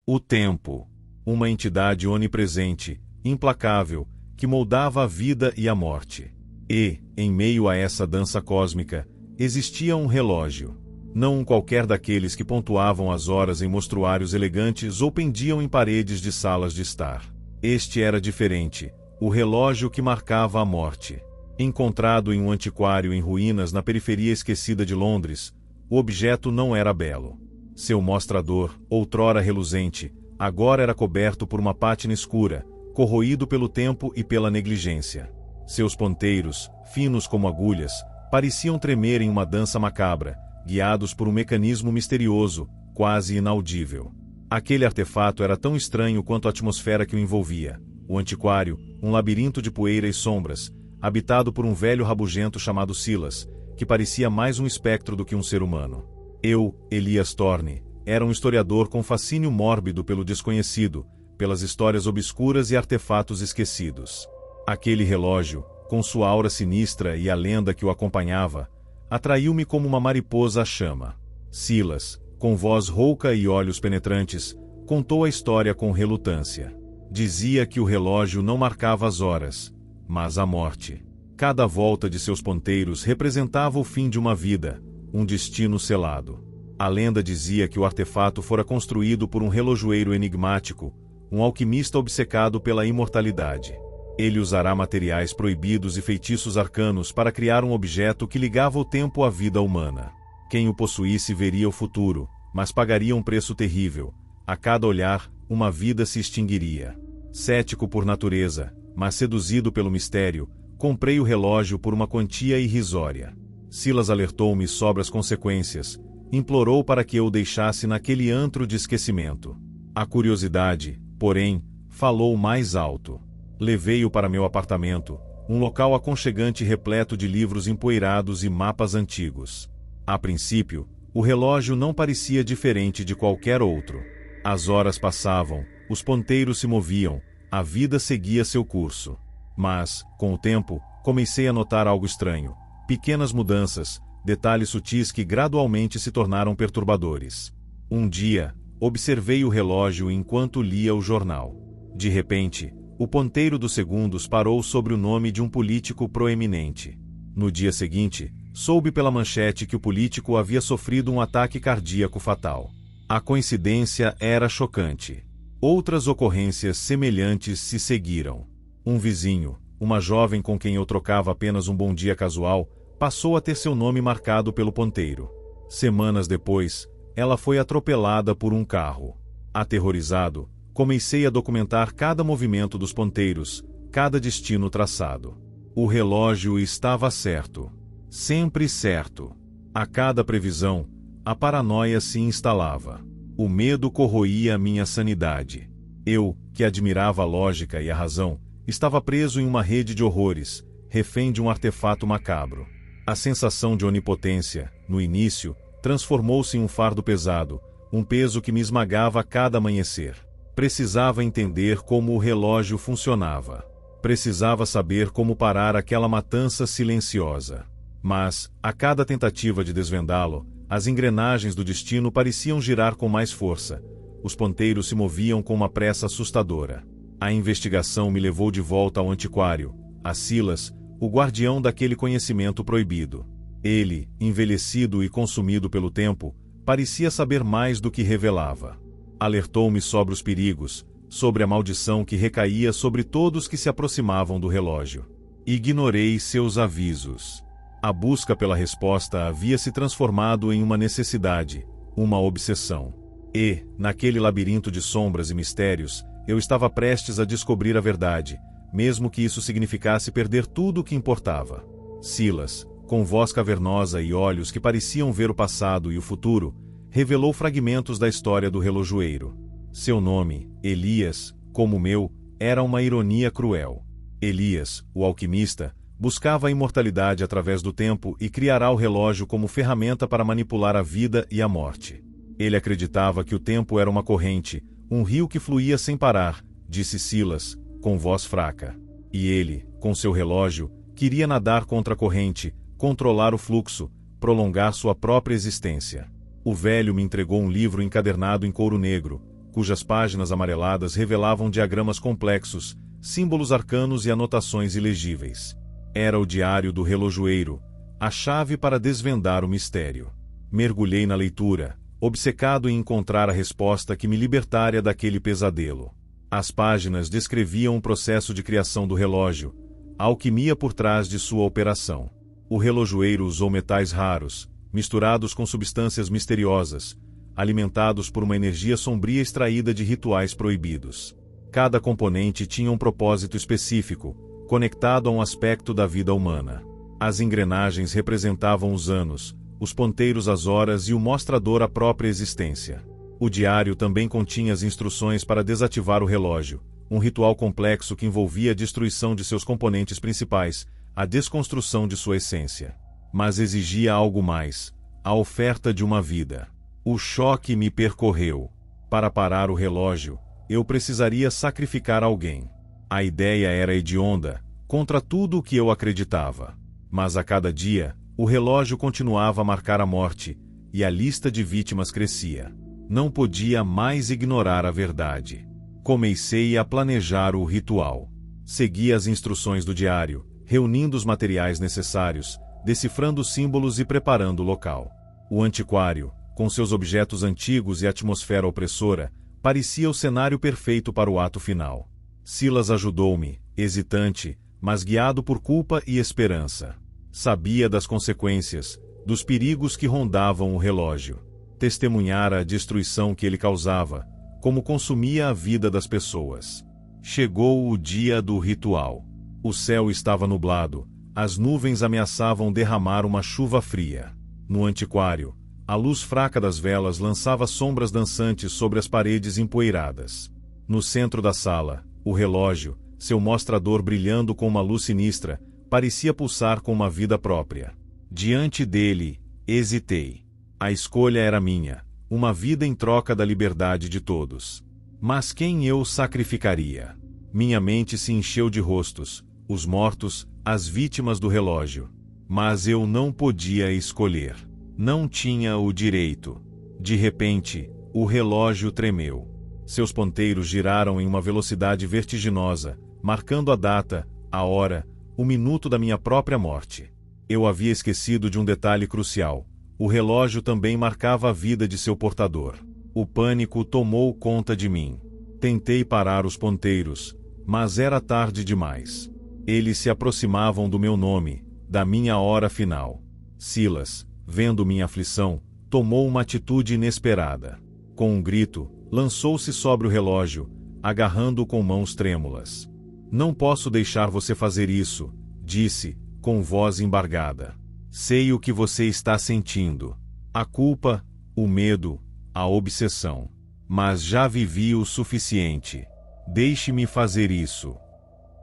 O tempo. Uma entidade onipresente, implacável, que moldava a vida e a morte. E, em meio a essa dança cósmica, existia um relógio. Não um qualquer daqueles que pontuavam as horas em mostruários elegantes ou pendiam em paredes de salas de estar. Este era diferente, o relógio que marcava a morte. Encontrado em um antiquário em ruínas na periferia esquecida de Londres, o objeto não era belo. Seu mostrador, outrora reluzente, agora era coberto por uma pátina escura, corroído pelo tempo e pela negligência. Seus ponteiros, finos como agulhas, pareciam tremer em uma dança macabra, guiados por um mecanismo misterioso, quase inaudível. Aquele artefato era tão estranho quanto a atmosfera que o envolvia. O antiquário, um labirinto de poeira e sombras, habitado por um velho rabugento chamado Silas, que parecia mais um espectro do que um ser humano. Eu, Elias Thorne, era um historiador com fascínio mórbido pelo desconhecido, pelas histórias obscuras e artefatos esquecidos. Aquele relógio, com sua aura sinistra e a lenda que o acompanhava, atraiu-me como uma mariposa à chama. Silas, com voz rouca e olhos penetrantes, contou a história com relutância. Dizia que o relógio não marcava as horas, mas a morte. Cada volta de seus ponteiros representava o fim de uma vida, um destino selado. A lenda dizia que o artefato fora construído por um relojoeiro enigmático, um alquimista obcecado pela imortalidade. Ele usará materiais proibidos e feitiços arcanos para criar um objeto que ligava o tempo à vida humana. Quem o possuísse veria o futuro, mas pagaria um preço terrível. A cada olhar, uma vida se extinguiria. Cético por natureza, mas seduzido pelo mistério, comprei o relógio por uma quantia irrisória. Silas alertou-me sobre as consequências, implorou para que eu o deixasse naquele antro de esquecimento. A curiosidade, porém, falou mais alto. Levei-o para meu apartamento, um local aconchegante repleto de livros empoeirados e mapas antigos. A princípio, o relógio não parecia diferente de qualquer outro. As horas passavam, os ponteiros se moviam, a vida seguia seu curso. Mas, com o tempo, comecei a notar algo estranho. Pequenas mudanças, detalhes sutis que gradualmente se tornaram perturbadores. Um dia, observei o relógio enquanto lia o jornal. De repente, o ponteiro dos segundos parou sobre o nome de um político proeminente. No dia seguinte, soube pela manchete que o político havia sofrido um ataque cardíaco fatal. A coincidência era chocante. Outras ocorrências semelhantes se seguiram. Um vizinho, uma jovem com quem eu trocava apenas um bom dia casual, passou a ter seu nome marcado pelo ponteiro. Semanas depois, ela foi atropelada por um carro. Aterrorizado, comecei a documentar cada movimento dos ponteiros, cada destino traçado. O relógio estava certo. Sempre certo. A cada previsão, a paranoia se instalava. O medo corroía minha sanidade. Eu, que admirava a lógica e a razão, estava preso em uma rede de horrores, refém de um artefato macabro. A sensação de onipotência, no início, transformou-se em um fardo pesado, um peso que me esmagava a cada amanhecer. Precisava entender como o relógio funcionava. Precisava saber como parar aquela matança silenciosa. Mas, a cada tentativa de desvendá-lo, as engrenagens do destino pareciam girar com mais força. Os ponteiros se moviam com uma pressa assustadora. A investigação me levou de volta ao antiquário, a Silas, o guardião daquele conhecimento proibido. Ele, envelhecido e consumido pelo tempo, parecia saber mais do que revelava. Alertou-me sobre os perigos, sobre a maldição que recaía sobre todos que se aproximavam do relógio. Ignorei seus avisos. A busca pela resposta havia se transformado em uma necessidade, uma obsessão. E, naquele labirinto de sombras e mistérios, eu estava prestes a descobrir a verdade, mesmo que isso significasse perder tudo o que importava. Silas, com voz cavernosa e olhos que pareciam ver o passado e o futuro, revelou fragmentos da história do relojoeiro. Seu nome, Elias, como o meu, era uma ironia cruel. Elias, o alquimista, buscava a imortalidade através do tempo e criará o relógio como ferramenta para manipular a vida e a morte. Ele acreditava que o tempo era uma corrente, um rio que fluía sem parar, disse Silas, com voz fraca. E ele, com seu relógio, queria nadar contra a corrente, controlar o fluxo, prolongar sua própria existência. O velho me entregou um livro encadernado em couro negro, cujas páginas amareladas revelavam diagramas complexos, símbolos arcanos e anotações ilegíveis. Era o diário do relojoeiro, a chave para desvendar o mistério. Mergulhei na leitura, obcecado em encontrar a resposta que me libertaria daquele pesadelo. As páginas descreviam o processo de criação do relógio, a alquimia por trás de sua operação. O relojoeiro usou metais raros, misturados com substâncias misteriosas, alimentados por uma energia sombria extraída de rituais proibidos. Cada componente tinha um propósito específico, conectado a um aspecto da vida humana. As engrenagens representavam os anos, os ponteiros as horas e o mostrador a própria existência. O diário também continha as instruções para desativar o relógio, um ritual complexo que envolvia a destruição de seus componentes principais, a desconstrução de sua essência. Mas exigia algo mais, a oferta de uma vida. O choque me percorreu. Para parar o relógio, eu precisaria sacrificar alguém. A ideia era hedionda, contra tudo o que eu acreditava. Mas a cada dia, o relógio continuava a marcar a morte, e a lista de vítimas crescia. Não podia mais ignorar a verdade. Comecei a planejar o ritual. Segui as instruções do diário, reunindo os materiais necessários, decifrando símbolos e preparando o local. O antiquário, com seus objetos antigos e atmosfera opressora, parecia o cenário perfeito para o ato final. Silas ajudou-me, hesitante, mas guiado por culpa e esperança. Sabia das consequências, dos perigos que rondavam o relógio. Testemunhara a destruição que ele causava, como consumia a vida das pessoas. Chegou o dia do ritual. O céu estava nublado, as nuvens ameaçavam derramar uma chuva fria. No antiquário, a luz fraca das velas lançava sombras dançantes sobre as paredes empoeiradas. No centro da sala, o relógio, seu mostrador brilhando com uma luz sinistra, parecia pulsar com uma vida própria. Diante dele, hesitei. A escolha era minha, uma vida em troca da liberdade de todos. Mas quem eu sacrificaria? Minha mente se encheu de rostos, os mortos, as vítimas do relógio. Mas eu não podia escolher. Não tinha o direito. De repente, o relógio tremeu. Seus ponteiros giraram em uma velocidade vertiginosa, marcando a data, a hora, o minuto da minha própria morte. Eu havia esquecido de um detalhe crucial. O relógio também marcava a vida de seu portador. O pânico tomou conta de mim. Tentei parar os ponteiros, mas era tarde demais. Eles se aproximavam do meu nome, da minha hora final. Silas, vendo minha aflição, tomou uma atitude inesperada. Com um grito, lançou-se sobre o relógio, agarrando-o com mãos trêmulas. Não posso deixar você fazer isso, disse, com voz embargada. Sei o que você está sentindo. A culpa, o medo, a obsessão. Mas já vivi o suficiente. Deixe-me fazer isso.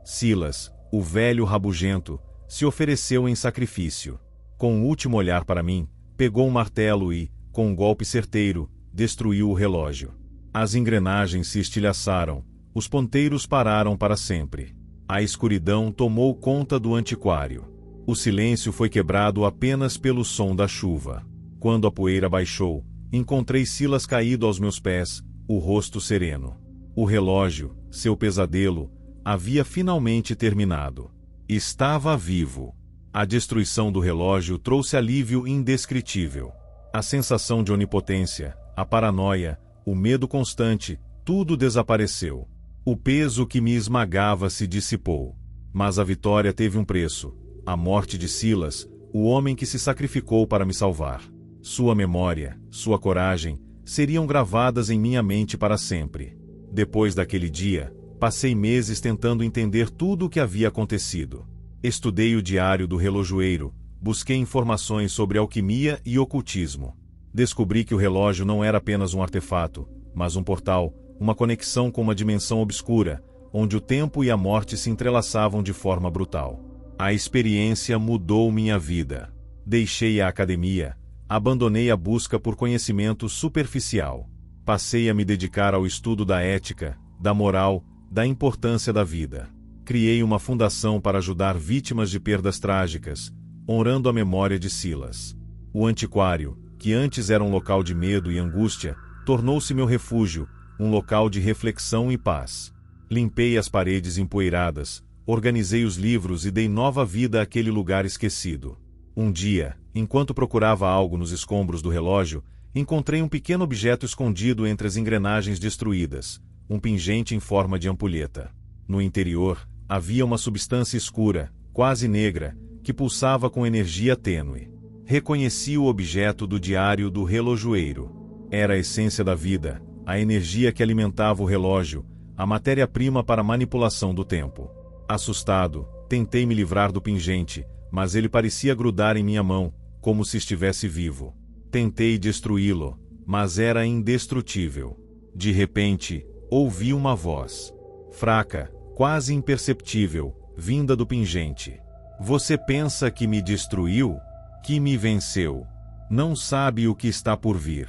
Silas, o velho rabugento, se ofereceu em sacrifício. Com um último olhar para mim, pegou um martelo e, com um golpe certeiro, destruiu o relógio. As engrenagens se estilhaçaram, os ponteiros pararam para sempre. A escuridão tomou conta do antiquário. O silêncio foi quebrado apenas pelo som da chuva. Quando a poeira baixou, encontrei Silas caído aos meus pés, o rosto sereno. O relógio, seu pesadelo, havia finalmente terminado. Estava vivo. A destruição do relógio trouxe alívio indescritível. A sensação de onipotência, a paranoia, o medo constante, tudo desapareceu. O peso que me esmagava se dissipou. Mas a vitória teve um preço. A morte de Silas, o homem que se sacrificou para me salvar. Sua memória, sua coragem, seriam gravadas em minha mente para sempre. Depois daquele dia, passei meses tentando entender tudo o que havia acontecido. Estudei o diário do relojoeiro, busquei informações sobre alquimia e ocultismo. Descobri que o relógio não era apenas um artefato, mas um portal, uma conexão com uma dimensão obscura, onde o tempo e a morte se entrelaçavam de forma brutal. A experiência mudou minha vida. Deixei a academia, abandonei a busca por conhecimento superficial. Passei a me dedicar ao estudo da ética, da moral, da importância da vida. Criei uma fundação para ajudar vítimas de perdas trágicas, honrando a memória de Silas. O antiquário, que antes era um local de medo e angústia, tornou-se meu refúgio, um local de reflexão e paz. Limpei as paredes empoeiradas, organizei os livros e dei nova vida àquele lugar esquecido. Um dia, enquanto procurava algo nos escombros do relógio, encontrei um pequeno objeto escondido entre as engrenagens destruídas, um pingente em forma de ampulheta. No interior, havia uma substância escura, quase negra, que pulsava com energia tênue. Reconheci o objeto do diário do relojoeiro. Era a essência da vida, a energia que alimentava o relógio, a matéria-prima para a manipulação do tempo. Assustado, tentei me livrar do pingente, mas ele parecia grudar em minha mão, como se estivesse vivo. Tentei destruí-lo, mas era indestrutível. De repente, ouvi uma voz. Fraca, quase imperceptível, vinda do pingente. Você pensa que me destruiu? Que me venceu? Não sabe o que está por vir.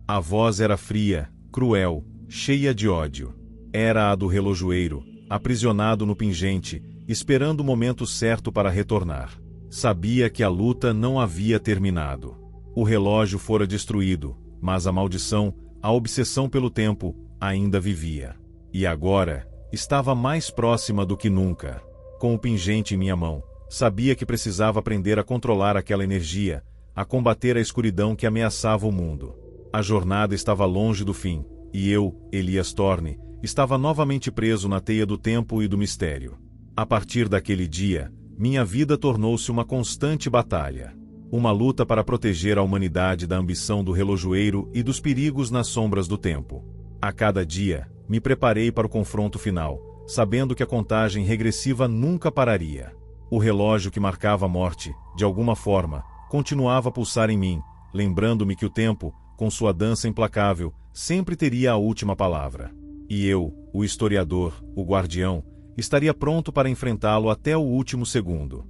A voz era fria, cruel, cheia de ódio. Era a do relojoeiro, aprisionado no pingente, esperando o momento certo para retornar. Sabia que a luta não havia terminado. O relógio fora destruído, mas a maldição, a obsessão pelo tempo, ainda vivia. E agora, estava mais próxima do que nunca. Com o pingente em minha mão, sabia que precisava aprender a controlar aquela energia, a combater a escuridão que ameaçava o mundo. A jornada estava longe do fim, e eu, Elias Thorne, estava novamente preso na teia do tempo e do mistério. A partir daquele dia, minha vida tornou-se uma constante batalha. Uma luta para proteger a humanidade da ambição do relojoeiro e dos perigos nas sombras do tempo. A cada dia, me preparei para o confronto final, sabendo que a contagem regressiva nunca pararia. O relógio que marcava a morte, de alguma forma, continuava a pulsar em mim, lembrando-me que o tempo, com sua dança implacável, sempre teria a última palavra. E eu, o historiador, o guardião, estaria pronto para enfrentá-lo até o último segundo.